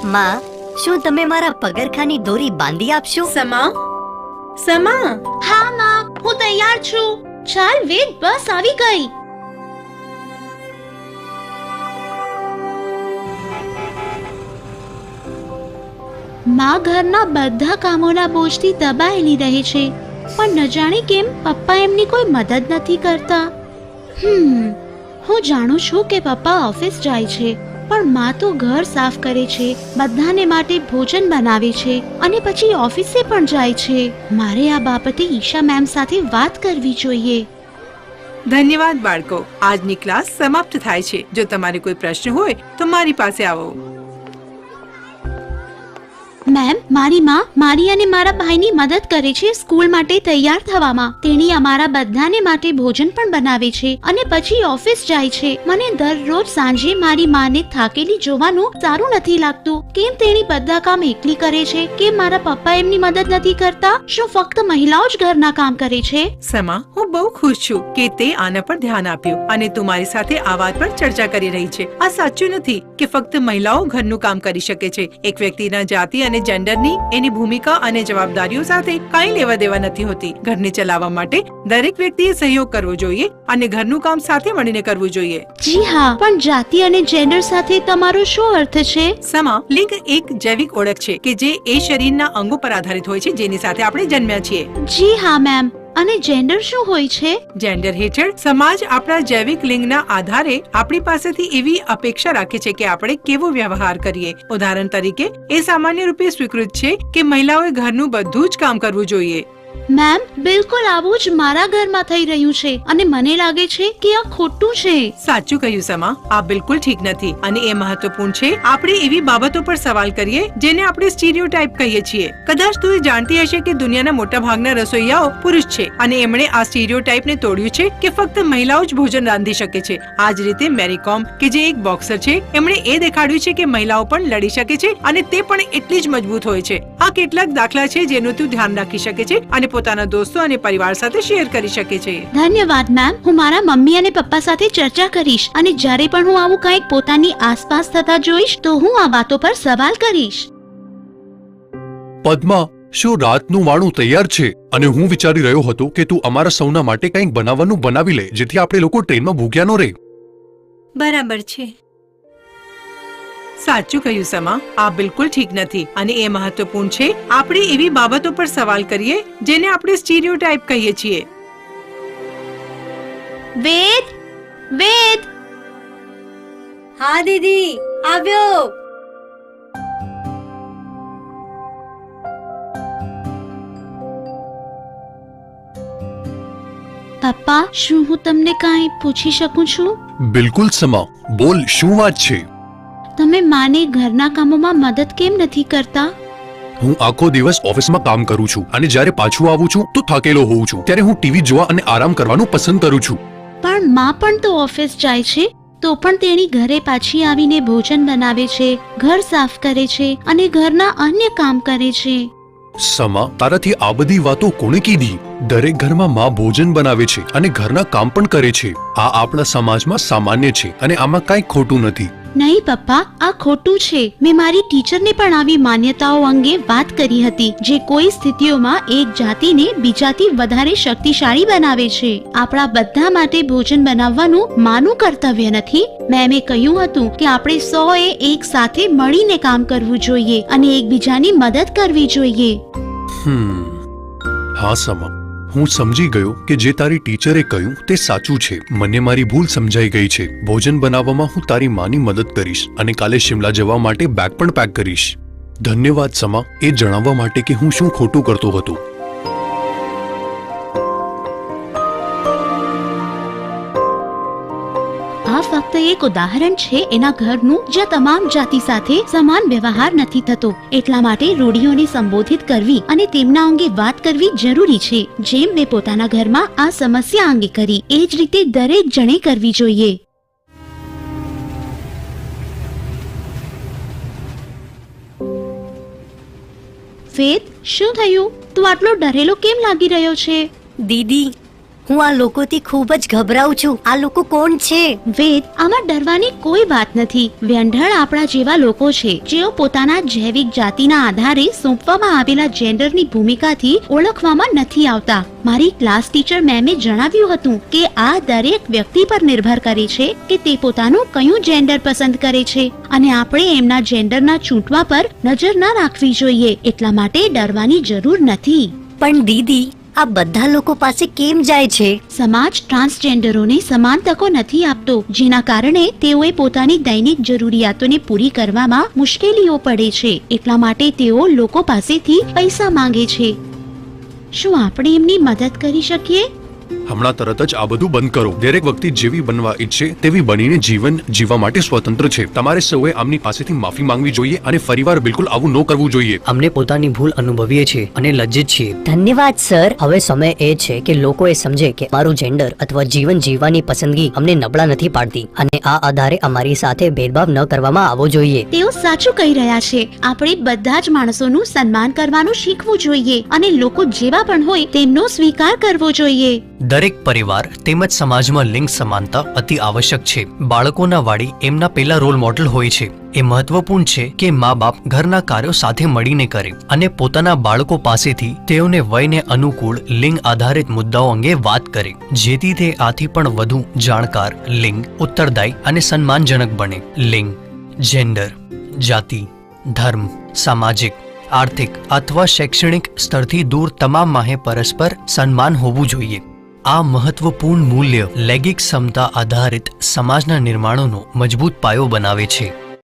માં, શું તમે મારા પગરખાની દોરી બાંધી આપશો? સમા, સમા. હા માં, હું તૈયાર છું. ચાલ વેદ, બસ આવી ગઈ. માં ઘરના બધા કામોના બોજથી દબાયેલી રહે છે, પણ ન જાણે કેમ પપ્પા એમની કોઈ મદદ નથી કરતા. હું જાણું છું કે પપ્પા ઓફિસ જાય છે, પણ માં તો ઘર સાફ કરે છે, બધાને માટે ભોજન બનાવે છે અને પછી ઓફિસે પણ જાય છે. મારે આ બાબતે ઈશા મેમ સાથે વાત કરવી જોઈએ. ધન્યવાદ બાળકો. આજની ક્લાસ સમાપ્ત થાય છે. જો તમારે કોઈ પ્રશ્ન હોય તો મારી પાસે આવો. મેમ, મારી માં મારી અને મારા ભાઈની મદદ કરે છે સ્કૂલ માટે તૈયાર થવામાં. તેણી અમારા બધાને માટે ભોજન પણ બનાવે છે અને પછી ઓફિસ જાય છે. મને દરરોજ સાંજે મારી માને થાકેલી જોવાનું સારું નથી લાગતું. કેમ તેણી બધા કામ એકલી કરે છે? કેમ મારા પપ્પા એમની મદદ નથી કરતા? શું ફક્ત મહિલાઓ જ ઘરના કામ કરે છે? સમા, હું બહુ ખુશ છું કે તે આના પર ધ્યાન આપ્યું અને તું મારી સાથે આ વાત પર ચર્ચા કરી રહી છે. આ સાચું નથી કે ફક્ત મહિલાઓ ઘરનું કામ કરી શકે છે. એક વ્યક્તિના જાતિ અને જેન્ડરની એની ભૂમિકા અને જવાબદારીઓ સાથે કાંઈ લેવા દેવા નથી હોતી. ઘરને ચલાવવા માટે દરેક વ્યક્તિએ સહયોગ કરવો જોઈએ અને ઘરનું કામ સાથે મળીને કરવું જોઈએ. જી હા, પણ જાતિ અને જેન્ડર સાથે તમારો શું અર્થ છે? સમા, લિંગ એક જૈવિક ઓળખ છે કે જે એ શરીરના અંગો પર આધારિત હોય છે જેની સાથે આપણે જન્મ્યા છીએ. જી હા મેમ. અને જેન્ડર શું હોય છે? જેન્ડર હેઠળ સમાજ આપણા જૈવિક લિંગના આધારે આપણી પાસેથી એવી અપેક્ષા રાખે છે કે આપણે કેવો વ્યવહાર કરીએ. ઉદાહરણ તરીકે, એ સામાન્ય રૂપે સ્વીકૃત છે કે મહિલાઓએ ઘરનું બધું જ કામ કરવું જોઈએ. મેમ, બિલકુલ આવું જ મારા ઘરમાં થઈ રહ્યું છે અને મને લાગે છે કે આ ખોટું છે. સાચું કહ્યું સમા, આ બિલકુલ ઠીક નથી અને એ મહત્વપૂર્ણ છે આપણે એવી બાબતો પર સવાલ કરીએ જેને આપણે સ્ટીરિયોટાઇપ કહીએ છીએ. કદાચ તું એ જાણતી હશે કે દુનિયાના મોટા ભાગના રસોઈયાઓ પુરુષ છે અને એમણે આ સ્ટીરિયોટાઇપને તોડ્યું છે કે ફક્ત મહિલાઓ જ ભોજન રાંધી શકે છે. આ જ રીતે મેરી કોમ, કે જે એક બોક્સર છે, એમણે એ દેખાડ્યું છે કે મહિલાઓ પણ લડી શકે છે અને તે પણ એટલી જ મજબૂત હોય છે. આ કેટલાક દાખલા છે જેનું તું ધ્યાન રાખી શકે છે અને પોતાના દોસ્તો અને પરિવાર સાથે શેર કરી શકે છે. ધન્યવાદ મેમ. હું મારા મમ્મી અને પપ્પા સાથે ચર્ચા કરીશ અને જ્યારે પણ હું આવું કંઈક પોતાની આસપાસ થતા જોઈશ તો હું આ વાતો પર સવાલ કરીશ. પદ્મા, શું રાતનું વાણું તૈયાર છે? અને હું વિચારી રહ્યો હતો કે તું અમારા સૌના માટે કંઈક બનાવવાનું બનાવી લે જેથી આપણે લોકો ટ્રેનમાં ભૂખ્યા ન રહે. બરાબર છે. સાચું કહ્યું સમા, આ બિલકુલ ઠીક નથી અને એ મહત્વપૂર્ણ છે આપણે એવી બાબતો પર સવાલ કરીએ જેને આપણે સ્ટીરિયોટાઇપ કહીએ છીએ. વેદ, વેદ. હા દીદી, આવ્યો. પપ્પા, શું હું તમને કાંઈ પૂછી શકું છું? બિલકુલ સમા, બોલ, શું વાત છે? તમે માને ઘરના કામોમાં મદદ કેમ નથી કરતા? હું આખો દિવસ ઓફિસમાં કામ કરું છું અને જ્યારે પાછું આવું છું તો થાકેલો હોઉં છું. ત્યારે હું ટીવી જોવા અને આરામ કરવાનું પસંદ કરું છું. પણ માં પણ તો ઓફિસ જાય છે, તો પણ તેણી ઘરે પાછી આવીને ભોજન બનાવે છે, ઘર સાફ કરે છે અને ઘરના અન્ય કામ કરે છે. સમા, તારાથી આ બધી વાતો કોણે કીધી? દરેક ઘરમાં માં ભોજન બનાવે છે અને ઘરના કામ પણ કરે છે. આ આપણા સમાજમાં સામાન્ય છે અને આમાં કાંઈ ખોટું નથી. નહીં પપ્પા, આ ખોટું છે. મેં મારી ટીચરને પણ આવી માન્યતાઓ અંગે વાત કરી હતી જે કોઈ સ્થિતિઓમાં એક જાતિને બીજાથી વધારે શક્તિશાળી બનાવે છે. આપણા બધા માટે ભોજન બનાવવાનું માનું કર્તવ્ય નથી. મેં કહ્યું હતું કે આપણે સૌએ એક સાથે મળીને કામ કરવું જોઈએ અને એકબીજાની મદદ કરવી જોઈએ. હા સમા, હું સમજી ગયો કે જે તારી ટીચરે કહ્યું તે સાચું છે. મને મારી ભૂલ સમજાઈ ગઈ છે. ભોજન બનાવવામાં હું તારી માની મદદ કરીશ અને કાલે શિમલા જવા માટે બેગ પણ પેક કરીશ. ધન્યવાદ સમા, એ જણાવવા માટે કે હું શું ખોટું કરતો હતો. આ ફક્ત એક ઉદાહરણ છે એના ઘરનું જ્યાં તમામ જાતિ સાથે સમાન વ્યવહાર નથી થતો. એટલા માટે રૂઢિઓને સંબોધિત કરવી અને તેમના અંગે વાત કરવી જરૂરી છે. જેમ મેં પોતાના ઘરમાં આ સમસ્યા અંગે કરી એ જ રીતે દરેક જણે કરવી જોઈએ. વેદ, શું થયું? તું આટલો ડરેલો કેમ લાગી રહ્યો છે? દીદી, હું આ લોકોથી ખૂબ જ ગભરાઉં છું. આ લોકો કોણ છે? વેદ, આમાં ડરવાની કોઈ વાત નથી. વ્યંઢળ આપણા જેવા લોકો છે જેઓ પોતાના જૈવિક જાતિના આધારે સોંપવામાં આવેલા જેન્ડરની ભૂમિકાથી ઓળખવામાં નથી આવતા. મારી ક્લાસ ટીચર મેમે જણાવ્યું હતું કે આ દરેક વ્યક્તિ પર નિર્ભર કરે છે કે તે પોતાનું કયું જેન્ડર પસંદ કરે છે, અને આપણે એમના જેન્ડરના ચૂંટવા પર નજર ના રાખવી જોઈએ. એટલા માટે ડરવાની જરૂર નથી. પણ દીદી, આ બધા લોકો પાસે કેમ જાય છે? સમાજ ટ્રાન્સજેન્ડરોને સમાન તકો નથી આપતો, જેના કારણે તેઓએ પોતાની દૈનિક જરૂરિયાતોને પૂરી કરવામાં મુશ્કેલીઓ પડે છે. એટલા માટે તેઓ લોકો પાસેથી પૈસા માંગે છે. શું આપણે એમની મદદ કરી શકીએ? હમણાં તરત જ આ બધું બંધ કરો. દરેક વ્યક્તિ જેવી બનવા ઈચ્છે તેવી બનીને જીવન જીવવા માટે સ્વતંત્ર છે. તમારે સૌએ આમની પાસેથી માફી માંગવી જોઈએ અને ફરીવાર બિલકુલ આવું ન કરવું જોઈએ. અમને પોતાની ભૂલ અનુભવીએ છીએ અને લજ્જિત છીએ. ધન્યવાદ સર. હવે સમય એ છે કે લોકોએ સમજે કે મારું જેન્ડર અથવા જીવન જીવવાની પસંદગી અમને નબળા નથી પાડતી, અને આ આધારે અમારી સાથે ભેદભાવ ન કરવામાં આવવો જોઈએ. તેઓ સાચું કહી રહ્યા છે. આપણે બધા જ માણસોનું સન્માન કરવાનું શીખવું જોઈએ અને લોકો જેવા પણ હોય તેમનો સ્વીકાર કરવો જોઈએ. દરેક પરિવાર તેમજ સમાજમાં લિંગ સમાનતા અતિ આવશ્યક છે. બાળકોના વાળી એમના પહેલા રોલ મોડલ હોય છે. એ મહત્વપૂર્ણ છે કે મા બાપ ઘરના કાર્યો સાથે મળીને કરે અને પોતાના બાળકો પાસેથી તેઓને વયને અનુકૂળ લિંગ આધારિત મુદ્દાઓ અંગે વાત કરે, જેથી તે આથી પણ વધુ જાણકાર, લિંગ ઉત્તરદાયી અને સન્માનજનક બને. લિંગ, જેન્ડર, જાતિ, ધર્મ, સામાજિક, આર્થિક અથવા શૈક્ષણિક સ્તરથી દૂર તમામ માહે પરસ્પર સન્માન હોવું જોઈએ. આ મહત્વપૂર્ણ મૂલ્ય લૈંગિક ક્ષમતા આધારિત સમાજના નિર્માણોનો મજબૂત પાયો બનાવે છે.